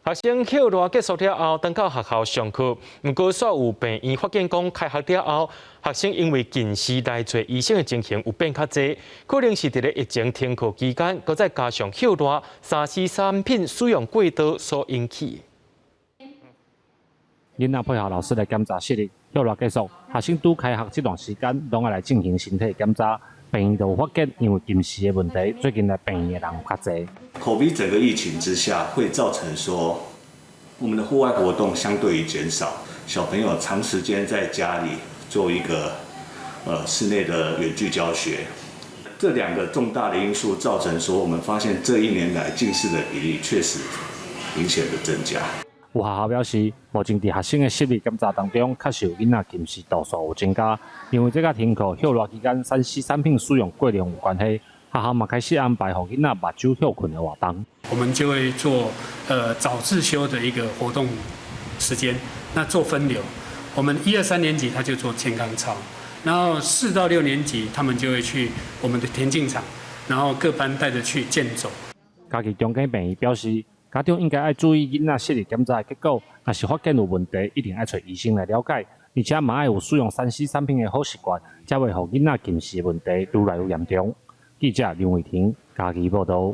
学生休热结束了后，回到学校上课。不过，煞有病院发现讲，开学了后，学生因为近视来找医生的情形有变较侪，可能是伫咧疫情停课期间，搁再加上休热、3C 产品使用过多所引起。囡仔配合老师来检查视力，休热结束，学生拄开学这段时间，拢爱来进行身体检查。病院就有发现，因为近视的问题，最近来病院的人较侪。COVID 整个疫情之下，会造成说我们的户外活动相对于减少，小朋友长时间在家里做一个室内的远距教学，这两个重大的因素造成说，我们发现这一年来近视的比例确实明显的增加。有学校表示，目前伫学生的视力检查当中，确实有囡仔近视度数有增加，因为这个停课休热期间，3C 产品使用过量有关系。学校嘛开始安排，让囡仔目睭休困的活动。我们就会做早自修的一个活动时间，那做分流。我们1、2、3年级他就做健康操，然后4到6年级他们就会去我们的田径场，然后各班带着去健走。家己中间病院表示，家长应该爱注意囡仔视力检查的结果，若是发现有问题，一定爱找医生来了解，而且嘛爱有使用3C 产品的好习惯，才袂互囡仔近视的问题愈来愈严重。记者梁伟霆，家己报道。